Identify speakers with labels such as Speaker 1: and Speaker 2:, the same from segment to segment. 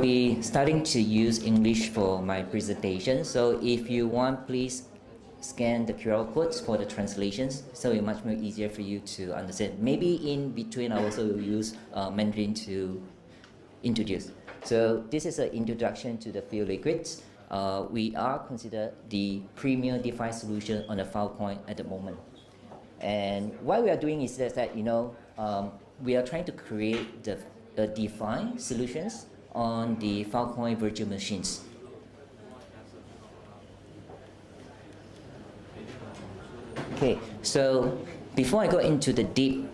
Speaker 1: be starting to use English for my presentation. So if you want, please scan the QR codes for the translations, so it's much more easier for you to understand. Maybe in between I also will use Mandarin to introduce. So this is an introduction to the Filliquid. We are considered the premier DeFi solution on the Filecoin at the moment. And what we are doing is that we are trying to create the DeFi solutions on the Filecoin Virtual Machines. Okay, so before I go into the deep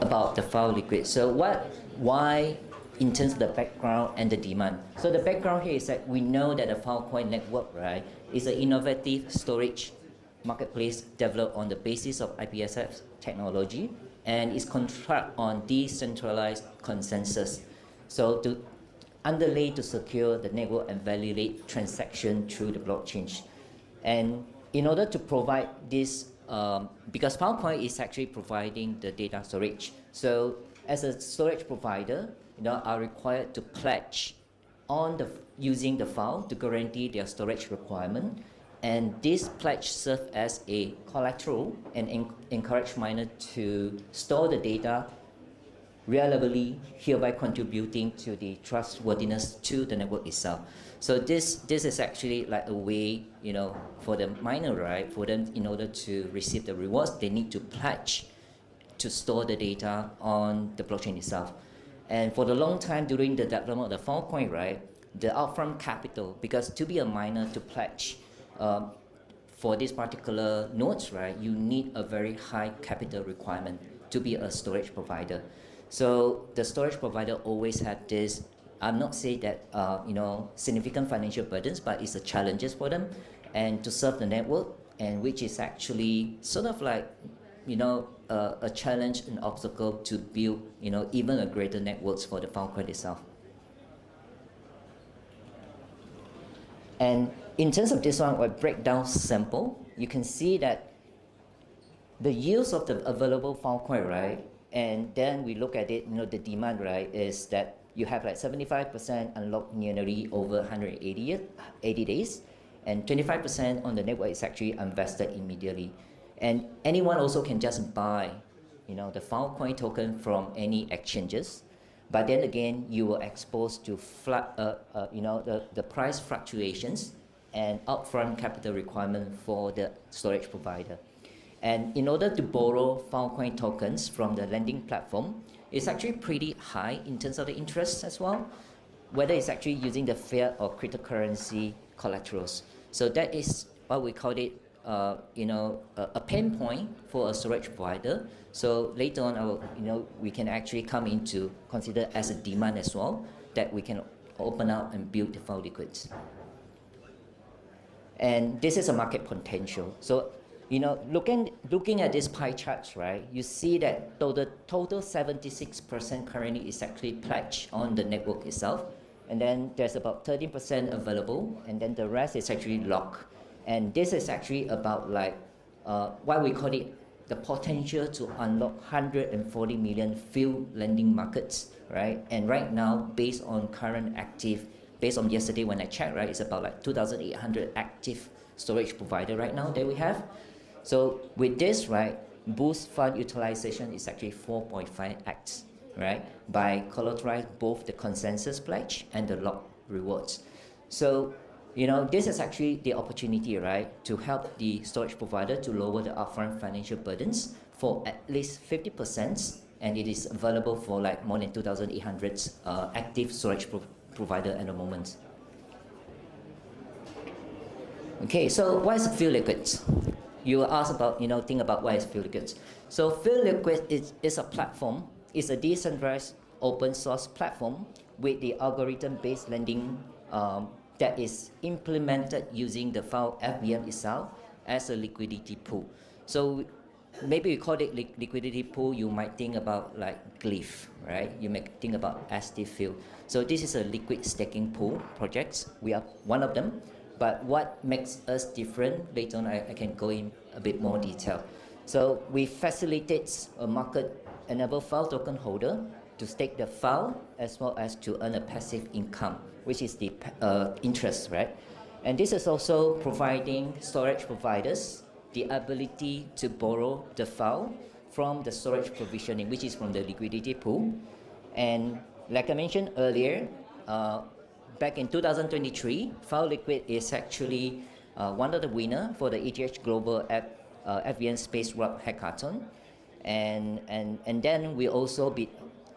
Speaker 1: about the Filliquid, so why in terms of the background and the demand? So the background here is that we know that the Filecoin network, right, is an innovative storage marketplace developed on the basis of IPSF technology and is constructed on decentralized consensus. So to underlay to secure the network and validate transaction through the blockchain. And in order to provide this, because Filecoin is actually providing the data storage. So as a storage provider, are required to pledge on using the file to guarantee their storage requirement. And this pledge serves as a collateral and encourage miners to store the data reliably, hereby contributing to the trustworthiness to the network itself. So this is actually like a way, for the miner, right? For them, in order to receive the rewards, they need to pledge to store the data on the blockchain itself. And for the long time during the development of the Filecoin, right, the upfront capital, because to be a miner to pledge for this particular nodes, right, you need a very high capital requirement to be a storage provider. So the storage provider always had this, I'm not saying that, significant financial burdens, but it's a challenges for them and to serve the network, and which is actually sort of like, a challenge, an obstacle to build, even a greater networks for the Filecoin itself. And in terms of this one, I break down simple. You can see that the use of the available Filecoin, right? And then we look at it, the demand, right, is that you have like 75% unlocked nearly over 180 days, and 25% on the network is actually invested immediately. And anyone also can just buy, the Filecoin token from any exchanges. But then again, you were exposed to the price fluctuations and upfront capital requirement for the storage provider. And in order to borrow Filecoin tokens from the lending platform, it's actually pretty high in terms of the interest as well, whether it's actually using the fiat or cryptocurrency collaterals. So that is what we call it, a pain point for a storage provider. So later on, we can actually come into consider as a demand as well, that we can open up and build the Filliquid. And this is a market potential. So, looking at these pie charts, right, you see that the total 76% currently is actually pledged on the network itself. And then there's about 13% available, and then the rest is actually locked. And this is actually about like what we call it, the potential to unlock 140 million FIL lending markets, right? And right now, based on current active, based on yesterday when I checked, right, it's about like 2,800 active storage provider right now that we have. So with this, right, boost fund utilization is actually 4.5x, right, by collateralize both the consensus pledge and the lock rewards. So, this is actually the opportunity, right, to help the storage provider to lower the upfront financial burdens for at least 50%, and it is available for like more than 2,800 active storage provider at the moment. Okay, so what is Filliquid? You ask about, think about what is Filliquid. So Filliquid is a platform, it's a decentralized open source platform with the algorithm-based lending that is implemented using the FVM itself as a liquidity pool. So maybe we call it liquidity pool, you might think about like Glyph, right? You may think about FIL. So this is a liquid staking pool project. We are one of them. But what makes us different, later on I can go in a bit more detail. So we facilitate a market-enabled FIL token holder to stake the FIL as well as to earn a passive income, which is the interest, right? And this is also providing storage providers the ability to borrow the FIL from the storage provisioning, which is from the liquidity pool. And like I mentioned earlier, back in 2023, Filliquid is actually one of the winners for the ETH Global FVN Space Rock Hackathon. And then we also be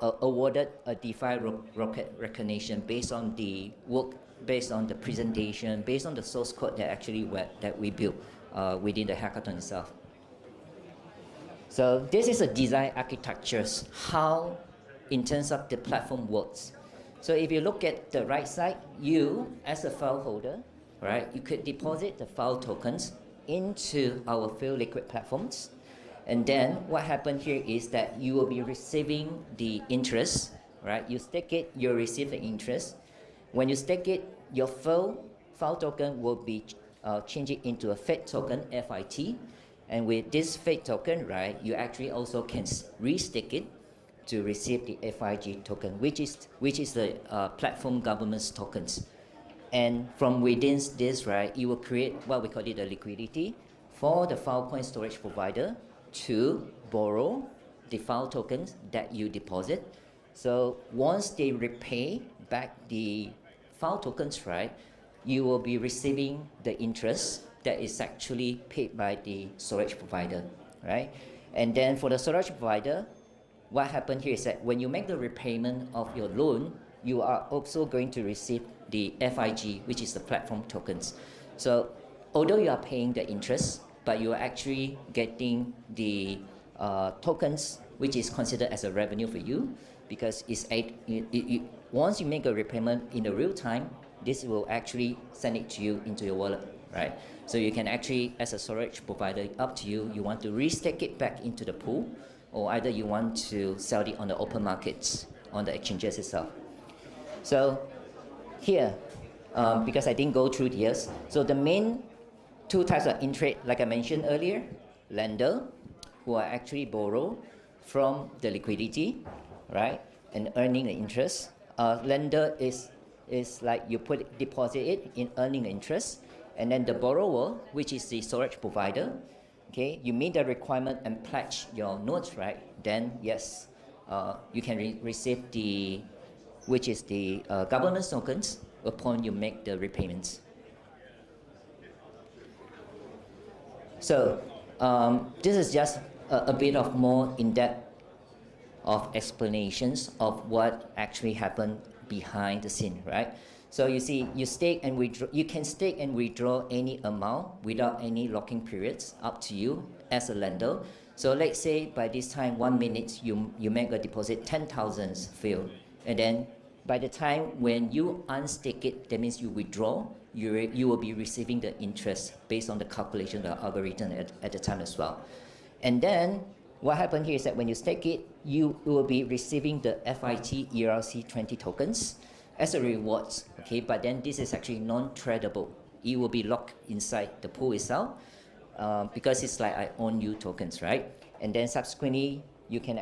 Speaker 1: awarded a DeFi rocket recognition based on the work, based on the presentation, based on the source code that we built within the hackathon itself. So this is a design architectures, how in terms of the platform works. So if you look at the right side, you as a FIL holder, right, you could deposit the FIL tokens into our Filliquid platforms. And then what happened here is that you will be receiving the interest, right? You stake it, you receive the interest. When you stake it, your FIL token will be changed into a FIT token, FIT. And with this FIT token, right, you actually also can restake it to receive the FIG token, which is the platform governance tokens. And from within this, right, you will create what we call it the liquidity for the Filecoin storage provider to borrow the FIL tokens that you deposit. So once they repay back the FIL tokens, right, you will be receiving the interest that is actually paid by the storage provider, right? And then for the storage provider, what happened here is that when you make the repayment of your loan, you are also going to receive the FIG, which is the platform tokens. So although you are paying the interest, but you are actually getting the tokens, which is considered as a revenue for you, because once you make a repayment in the real time, this will actually send it to you into your wallet, right? So you can actually, as a storage provider, up to you, you want to restake it back into the pool, or either you want to sell it on the open markets, on the exchanges itself. So here, because I didn't go through this, so the main two types of interest, like I mentioned earlier, lender, who are actually borrow from the liquidity, right, and earning the interest. Lender is like you deposit it in earning interest, and then the borrower, which is the storage provider, okay, you meet the requirement and pledge your notes, right? Then yes, you can receive which is the governance tokens upon you make the repayments. So this is just a bit of more in-depth of explanations of what actually happened behind the scene, right? So you see, you stake and withdraw. You can stake and withdraw any amount without any locking periods, up to you as a lender. So let's say by this time, 1 minute, you make a deposit 10,000 FIL, and then by the time when you unstake it, that means you withdraw, you will be receiving the interest based on the calculation, the algorithm at the time as well. And then what happened here is that when you stake it, you will be receiving the FIT ERC20 tokens as a reward, okay? But then this is actually non-tradable. It will be locked inside the pool itself because it's like I own you tokens, right? And then subsequently, you can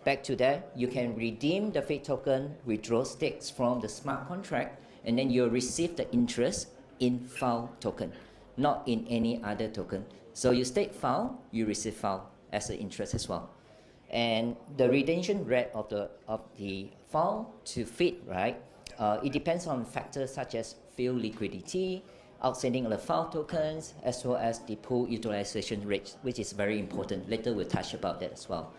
Speaker 1: back to that, you can redeem the FIT token, withdraw stakes from the smart contract, and then you'll receive the interest in FIL token, not in any other token. So you stake FIL, you receive FIL as an interest as well. And the redemption rate of the FIL to FIT, right? It depends on factors such as FIL liquidity, outstanding of the FIL tokens, as well as the pool utilization rate, which is very important. Later we'll touch about that as well.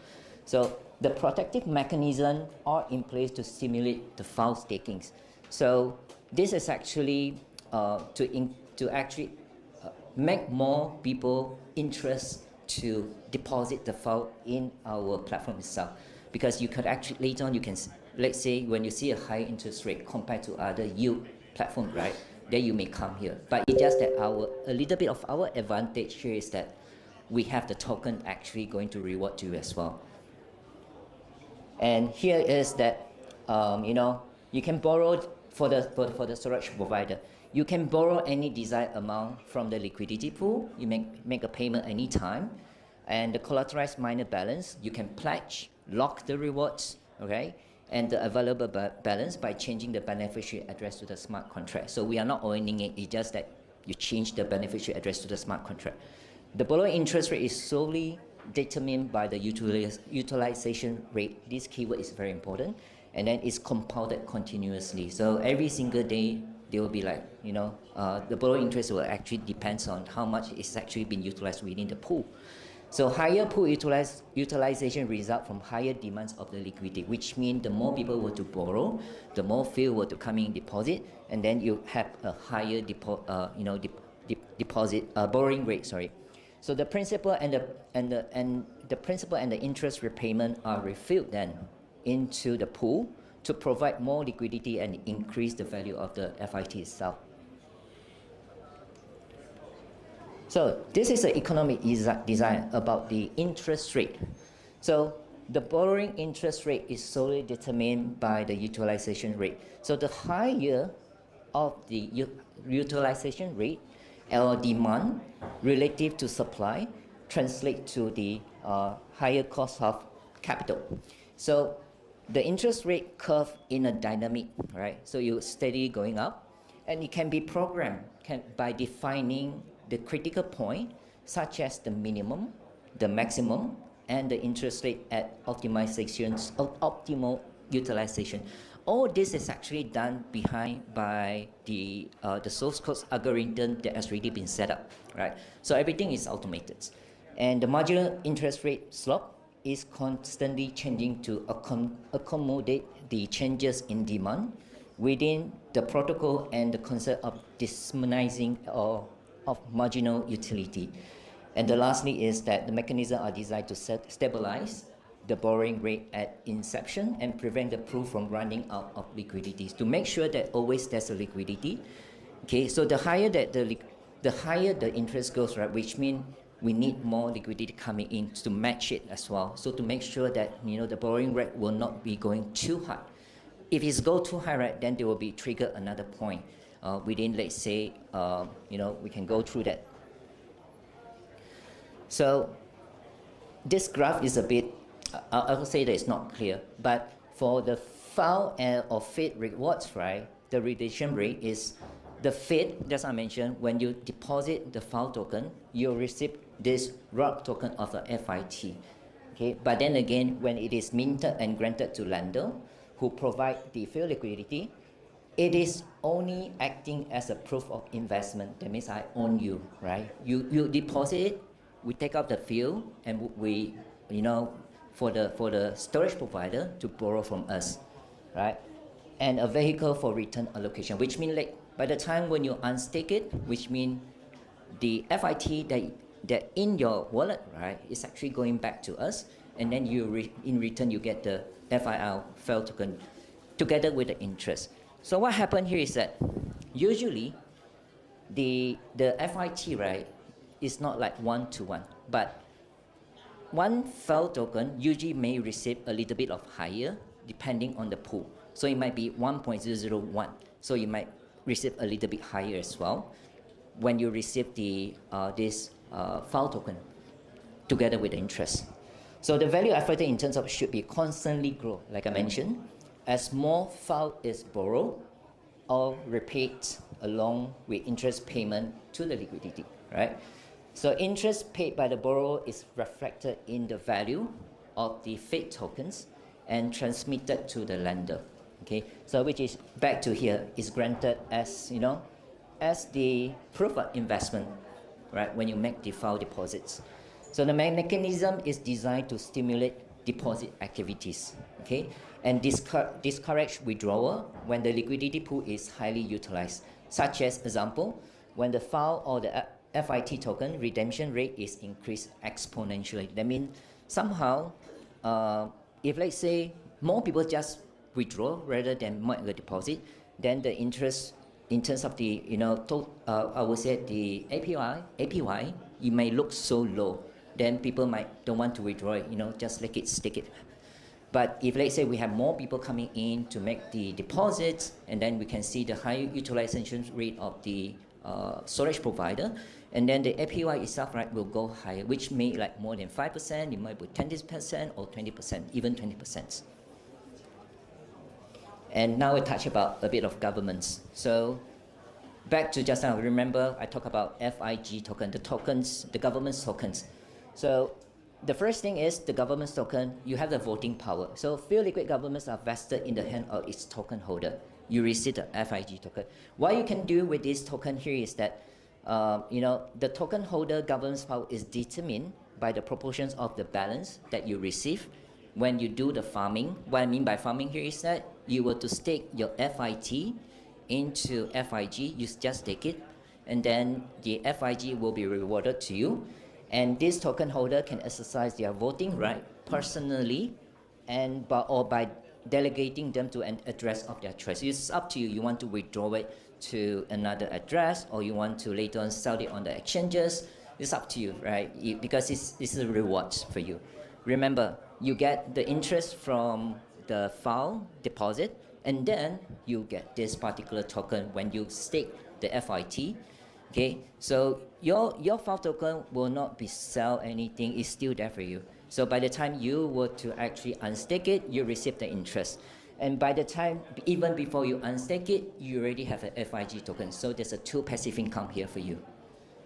Speaker 1: So the protective mechanisms are in place to stimulate the FIL stakings. So this is actually to actually make more people interest to deposit the FIL in our platform itself. Because you could actually, later on, you can, let's say when you see a high interest rate compared to other yield platform, right, then you may come here. But it's just that a little bit of our advantage here is that we have the token actually going to reward you as well. And here is that, you can borrow for the storage provider. You can borrow any desired amount from the liquidity pool. You make a payment anytime. And the collateralized miner balance, you can pledge lock the rewards, okay, and the available balance by changing the beneficiary address to the smart contract. So we are not owning it, it's just that you change the beneficiary address to the smart contract. The borrowing interest rate is solely determined by the utilization rate. This keyword is very important. And then it's compounded continuously. So every single day, there will be like, the borrowing interest will actually depends on how much is actually being utilized within the pool. So higher pool utilization result from higher demands of the liquidity, which means the more people were to borrow, the more FIL were to come in deposit, and then you have a higher borrowing rate. Sorry. So the principal and the principal and the interest repayment are refilled then into the pool to provide more liquidity and increase the value of the FIT itself. So this is the economic design about the interest rate. So the borrowing interest rate is solely determined by the utilization rate. So the higher of the utilization rate or demand relative to supply translate to the higher cost of capital. So the interest rate curve in a dynamic, right? So you steadily going up, and it can be programmed by defining the critical point, such as the minimum, the maximum, and the interest rate at optimizations of optimal utilization. All this is actually done by the source code algorithm that has already been set up, right? So everything is automated, and the marginal interest rate slope is constantly changing to accommodate the changes in demand within the protocol and the concept of disminizing or of marginal utility. And the lastly is that the mechanisms are designed to stabilize the borrowing rate at inception and prevent the pool from running out of liquidity, to make sure that always there's a liquidity. Okay, so the higher the interest goes, right, which means we need more liquidity coming in to match it as well. So to make sure that the borrowing rate will not be going too high. If it's go too high, right, then there will be trigger another point within, let's say, we can go through that. So this graph is a bit, I will say that it's not clear, but for the FIL or FIT rewards, right, the redemption rate is the FIT, as I mentioned, when you deposit the FIL token, you'll receive this ROC token of the FIT. Okay, but then again, when it is minted and granted to lender who provide the FIL liquidity, it is only acting as a proof of investment. That means I own you, right? You deposit it, we take out the FIL, and we, for the storage provider to borrow from us, right? And a vehicle for return allocation, which means like by the time when you unstake it, which means the FIT that in your wallet, right, is actually going back to us, and then in return you get the FIL token together with the interest. So what happened here is that usually the FIT, right, is not like one-to-one, but one FIL token usually may receive a little bit of higher depending on the pool. So it might be 1.001. So you might receive a little bit higher as well when you receive this FIL token together with the interest. So the value affected in terms of should be constantly grow, like I mentioned, as more FIL is borrowed or repaid along with interest payment to the liquidity, right? So interest paid by the borrower is reflected in the value of the FIT tokens and transmitted to the lender. Okay, so which is back to here is granted as as the proof of investment, right? When you make the FIL deposits, so the mechanism is designed to stimulate deposit activities, okay, and discourage withdrawal when the liquidity pool is highly utilized. Such as example, when the FIL or the FIT token redemption rate is increased exponentially. That means somehow, if let's say more people just withdraw rather than make a deposit, then the interest in terms of the I would say the APY, it may look so low. Then people might don't want to withdraw it, just let it stick it. But if let's say we have more people coming in to make the deposits, and then we can see the high utilization rate of the storage provider, and then the APY itself, right, will go higher, which may like more than 5%, it might be 10% or 20%, even 20%. And now we touch about a bit of governments. So back to just now, remember I talked about FIG token, the government's tokens. So the first thing is the government's token, you have the voting power. So Filliquid governments are vested in the hand of its token holder. You receive the FIG token. What you can do with this token here is that, the token holder governance power is determined by the proportions of the balance that you receive when you do the farming. What I mean by farming here is that you were to stake your FIT into FIG, you just take it, and then the FIG will be rewarded to you. And this token holder can exercise their voting right personally or by delegating them to an address of their choice. It's up to you. You want to withdraw it to another address, or you want to later on sell it on the exchanges. It's up to you, right? Because this is a reward for you. Remember, you get the interest from the FIL deposit, and then you get this particular token when you stake the FIT. Okay, so your FIL token will not be sell anything, it's still there for you. So by the time you were to actually unstake it, you receive the interest. And by the time, even before you unstake it, you already have an FIG token. So there's a two passive income here for you.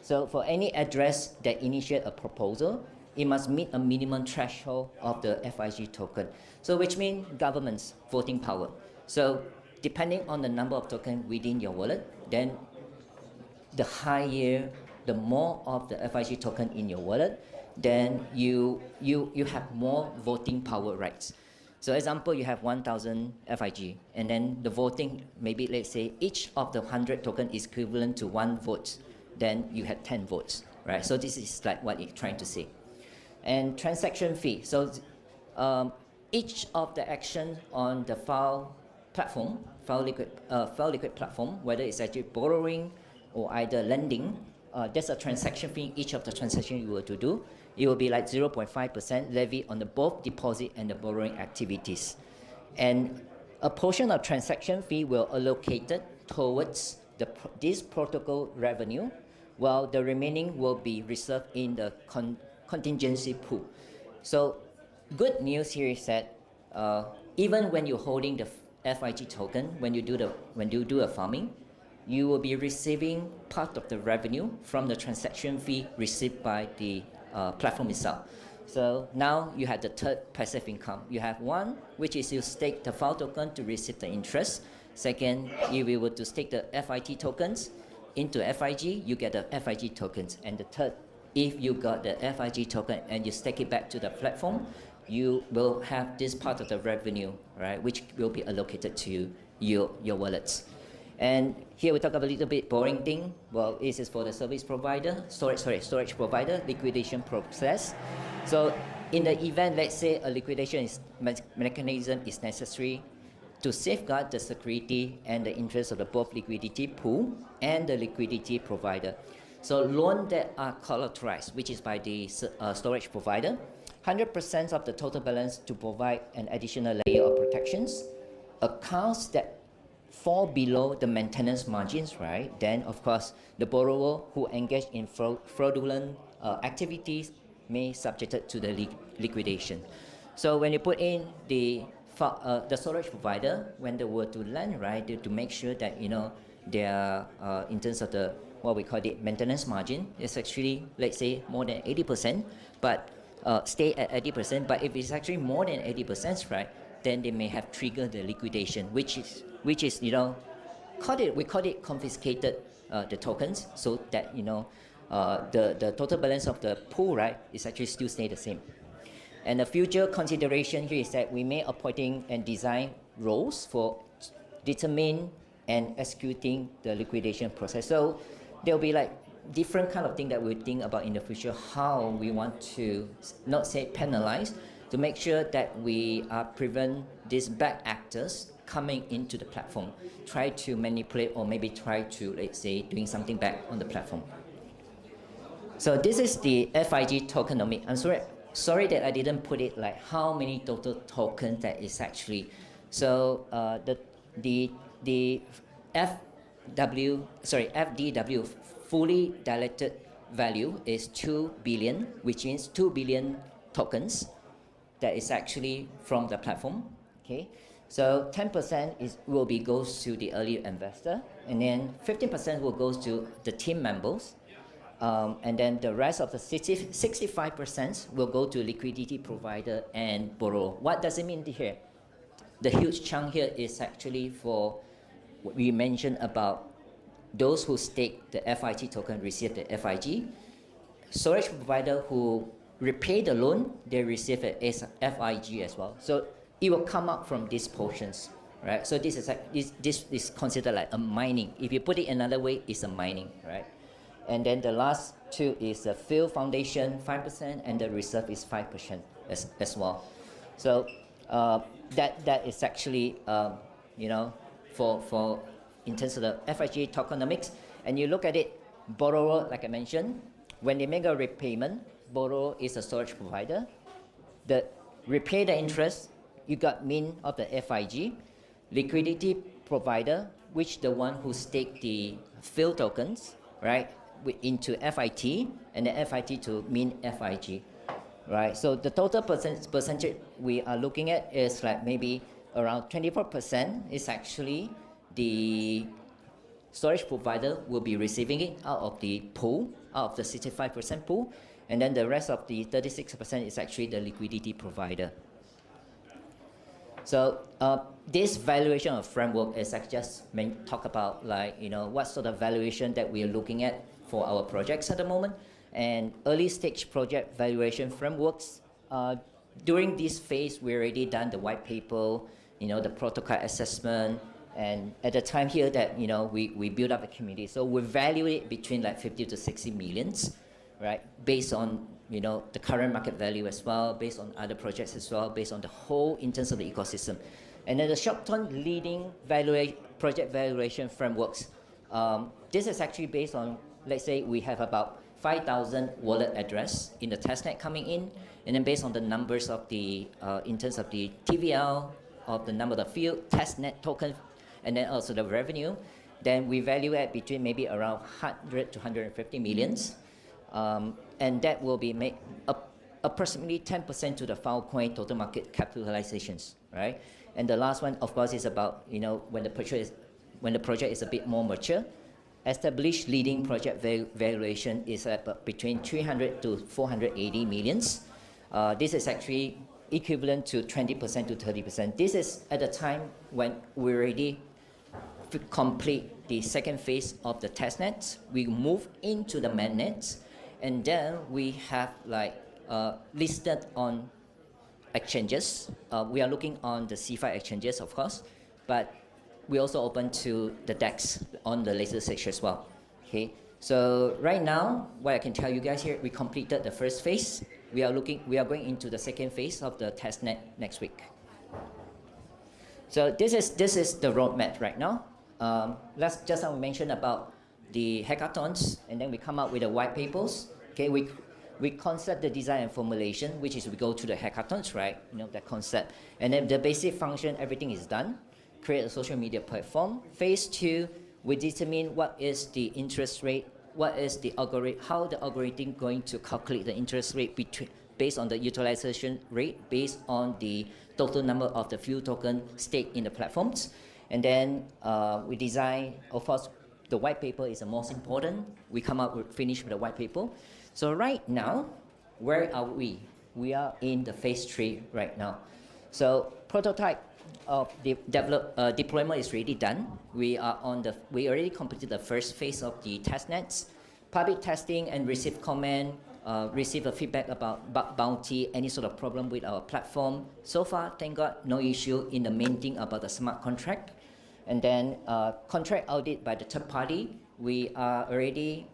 Speaker 1: So for any address that initiate a proposal, it must meet a minimum threshold of the FIG token. So which means government's voting power. So depending on the number of tokens within your wallet, then the higher, the more of the FIG token in your wallet, then you have more voting power rights. So example, you have 1,000 FIG, and then the voting, maybe let's say each of the 100 token is equivalent to 1 vote, then you have 10 votes, right? So this is like what it's trying to say. And transaction fee. So each of the actions on the FIL platform, Filliquid platform, whether it's actually borrowing or either lending, there's a transaction fee. Each of the transactions you were to do, it will be like 0.5% levy on the both deposit and the borrowing activities. And a portion of transaction fee will allocated towards this protocol revenue, while the remaining will be reserved in the contingency pool. So good news here is that even when you're holding the FIG token, when you do a farming, you will be receiving part of the revenue from the transaction fee received by the platform itself. So now you have the third passive income. You have one, which is you stake the FIL token to receive the interest. Second, if you were to stake the FIT tokens into FIG, you get the FIG tokens. And the third, if you got the FIG token and you stake it back to the platform, you will have this part of the revenue, right, which will be allocated to your wallets. And here we talk about a little bit boring thing. Well, this is for the service provider, storage provider, liquidation process. So in the event, let's say a liquidation mechanism is necessary to safeguard the security and the interest of the both liquidity pool and the liquidity provider. So loans that are collateralized, which is by the storage provider, 100% of the total balance to provide an additional layer of protections. Accounts that fall below the maintenance margins, right? Then, of course, the borrower who engage in fraudulent activities may subjected to the liquidation. So when you put in the storage provider, when they were to lend, right, to make sure that they are in terms of the what we call the maintenance margin is actually, let's say, more than 80%, but stay at 80%. But if it's actually more than 80%, right, then they may have triggered the liquidation, which is we call it confiscated the tokens, so that the total balance of the pool, right, is actually still stay the same. And the future consideration here is that we may appointing and design roles for determine and executing the liquidation process. So there'll be like different kind of thing that we think about in the future, how we want to not say penalize, to make sure that we prevent these bad actors coming into the platform, try to manipulate or maybe try to, let's say, doing something bad on the platform. So this is the FIG tokenomics. I'm sorry that I didn't put it like how many total tokens that is actually. So the FDW, fully diluted value is 2 billion, which means 2 billion tokens that is actually from the platform. Okay, so 10% will be goes to the early investor, and then 15% will goes to the team members, and then the rest of the 65% will go to liquidity provider and borrower. What does it mean here? The huge chunk here is actually for what we mentioned about those who stake the FIT token receive the FIG. Storage provider who repay the loan, they receive a FIG as well. So it will come up from these portions, right? So this is considered like a mining. If you put it another way, it's a mining, right? And then the last two is the FIL Foundation 5%, and the reserve is 5% as well. So that is actually for in terms of the FIG tokenomics. And you look at it, borrower, like I mentioned, when they make a repayment, borrower is a storage provider. The repay the interest, you got min of the FIG. Liquidity provider, which the one who stake the FIL tokens, right, into FIT, and the FIT to min FIG, right? So the total percentage we are looking at is like maybe around 24% is actually the storage provider will be receiving it out of the pool, out of the 65% pool, and then the rest of the 36% is actually the liquidity provider. So this valuation of framework is like just talk about like what sort of valuation that we are looking at for our projects at the moment, and early stage project valuation frameworks. During this phase, we already done the white paper, the protocol assessment, and at the time here that we build up a community. So we value it between like 50 to 60 millions, right? Based on the current market value as well, based on other projects as well, based on the whole in terms of the ecosystem. And then the short-term leading project valuation frameworks. This is actually based on, let's say we have about 5,000 wallet address in the testnet coming in, and then based on the numbers of the, in terms of the TVL, of the number of the field, testnet token, and then also the revenue, then we value it between maybe around 100 to 150 millions. And that will be make approximately 10% to the Filecoin total market capitalizations, right? And the last one, of course, is about when the project is a bit more mature. Established leading project valuation is at between 300 to 480 millions. This is actually equivalent to 20% to 30%. This is at the time when we already complete the second phase of the testnet. We move into the mainnet, and then we have like listed on exchanges. We are looking on the C5 exchanges, of course, but we also open to the DEX on the later stage as well. Okay, so right now, what I can tell you guys here, we completed the first phase. We are going into the second phase of the testnet next week. So this is the roadmap right now. Let's just mention about the hackathons, and then we come up with the white papers. Okay, we concept the design and formulation, which is we go to the hackathons, right? That concept, and then the basic function, everything is done. Create a social media platform. Phase 2, we determine what is the interest rate, what is the algorithm, how the algorithm going to calculate the interest rate based on the utilization rate, based on the total number of the FIL token staked in the platforms. And then we design, of course, the white paper is the most important. We come up with, finish with the white paper. So right now, where are we? We are in the phase 3 right now. So prototype of the deployment is already done. We already completed the first phase of the testnets, public testing, and receive comment, receive a feedback about bug bounty, any sort of problem with our platform. So far, thank God, no issue in the main thing about the smart contract. And then contract audit by the third party, we are already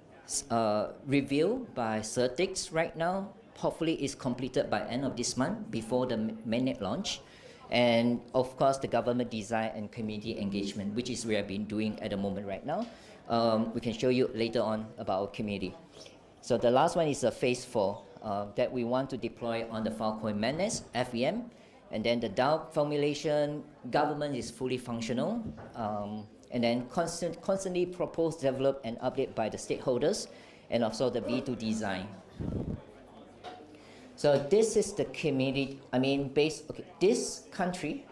Speaker 1: reviewed by Certix right now. Hopefully, it's completed by end of this month before the mainnet launch. And of course, the government design and community engagement, which is we have been doing at the moment right now. We can show you later on about our community. So the last one is a phase 4 that we want to deploy on the Filecoin mainnet, FEM. And then the DAO formulation, government is fully functional. and then constantly propose, develop, and update by the stakeholders, and also the V2 design. So this is the community, this country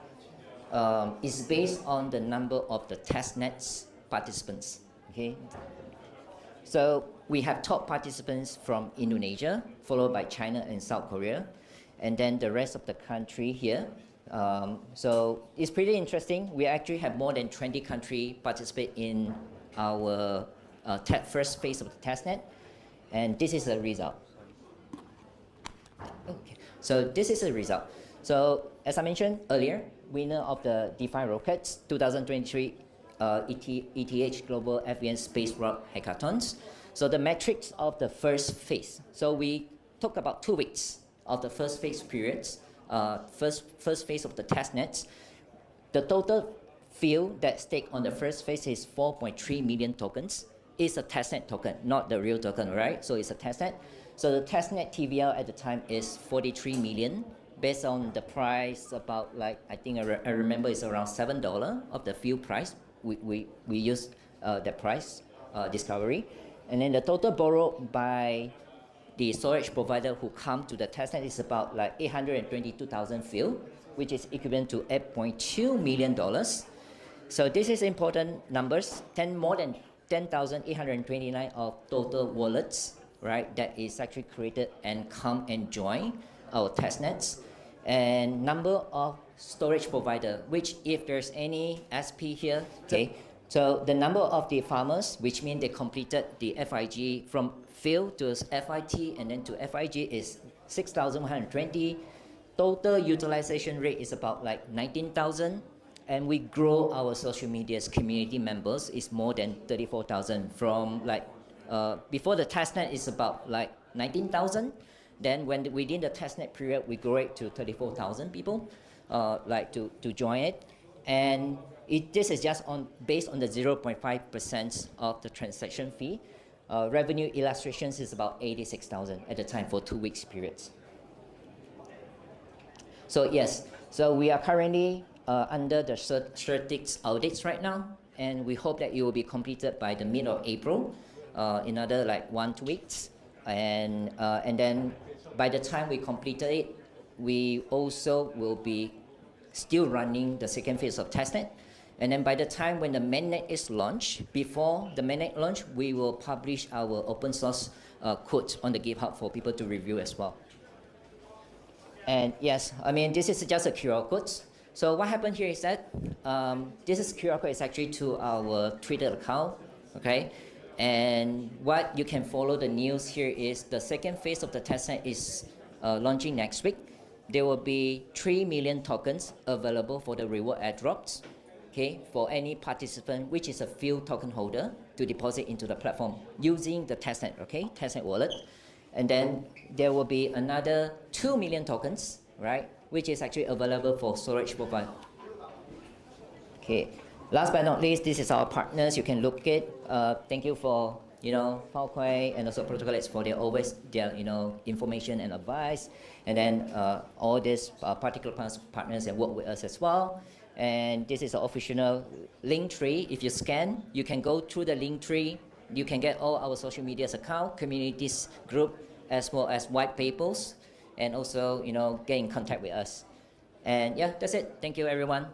Speaker 1: is based on the number of the testnets participants, okay? So we have top participants from Indonesia, followed by China and South Korea, and then the rest of the country here. So it's pretty interesting. We actually have more than 20 countries participate in our first phase of the testnet, and this is the result. Okay. So this is the result. So as I mentioned earlier, winner of the DeFi Rockets 2023 ETH Global FVN Space Rock Hackathons. So the metrics of the first phase. So we took about 2 weeks of the first phase periods, first phase of the testnets. The total FIL that stake on the first phase is 4.3 million tokens. It's a testnet token, not the real token, right? So it's a testnet. So the testnet TVL at the time is 43 million, based on the price about like, I think I remember it's around $7 of the FIL price. We use the price discovery. And then the total borrowed by the storage provider who come to the testnet is about like 822,000 FIL, which is equivalent to $8.2 million. So this is important numbers, more than 10,829 of total wallets, right, that is actually created and come and join our testnets. And number of storage provider, which if there's any SP here, okay, so the number of the farmers, which means they completed the FIG from FIL to FIT and then to FIG is 6,120. Total utilization rate is about like 19,000. And we grow our social media's community members is more than 34,000 from like, before the testnet is about like 19,000. Then when within the testnet period, we grow it to 34,000 people to join it. And this is just based on the 0.5% of the transaction fee. Revenue illustrations is about 86,000 at the time for 2 weeks periods. So yes, so we are currently under the certics audits right now, and we hope that it will be completed by the mid of April, another like 1-2 weeks. And then by the time we completed it, we also will be still running the second phase of testnet. And then by the time when the mainnet is launched, before the mainnet launch, we will publish our open source code on the GitHub for people to review as well. And yes, I mean, this is just a QR code. So what happened here is that this is QR code is actually to our Twitter account, okay? And what you can follow the news here is the second phase of the testnet is launching next week. There will be 3 million tokens available for the reward airdrops, okay, for any participant which is a FIL token holder to deposit into the platform using the testnet, okay, testnet wallet. And then there will be another 2 million tokens, right, which is actually available for storage provider. Okay, last but not least, this is our partners. You can look at. Thank you for Filecoin and also Protocolex for their information and advice. And then all these particular partners that work with us as well. And this is an official link tree. If you scan, you can go through the link tree. You can get all our social media's account, communities group, as well as white papers, and also get in contact with us. And yeah, that's it. Thank you, everyone.